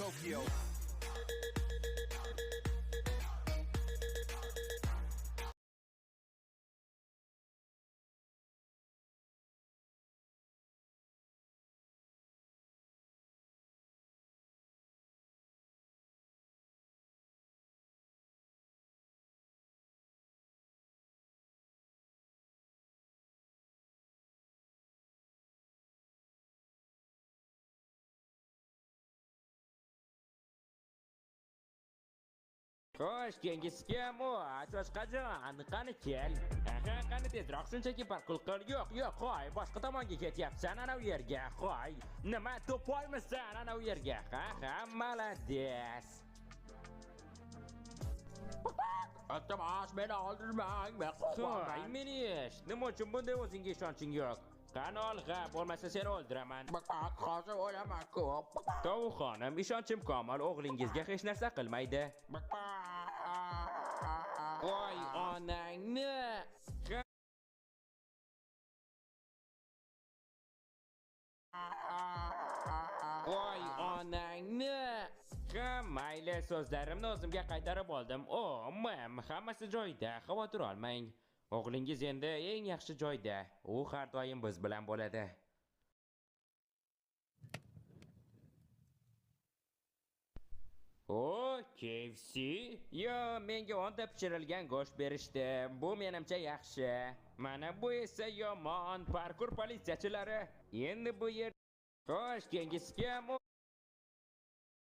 Tokyo. Xo'sh, kengizga asos qachon? Qani kel. Aha, qani tezroq shunchaki parkur qil. Yo'q, qo'y, boshqa tomonga ketyapsan ana u yerga. Qo'y. Nima to'poymisan ana u yerga? Ha, malades. Iltimos, meni o'ldirmang, men Qo'y, qo'rqaman. meni ish. Nima uchun bunday o'zingga ishonching yo'q? Qani olg'a, bo'lmasa seni o'ldiraman. Hozir o'laman ko'p. Tovuqxonim, ishonchim komil, o'g'lingizga hech narsa qilmaydi. Voy onangni. Voy onangni. Ha, mayli, so'zlarimni o'zimga qaytarib oldim. Hammasi joyida, xavotir olmang. O'g'lingiz endi eng yaxshi joyda. U har doim biz bilan bo'ladi. KFC? Yo, menga 10 ta pishirilgan go'sht berishdi. Bu menimcha yaxshi. Mana bu esa yomon. Parkur politsiyachilari. Endi bu yer Xo'sh, kengizga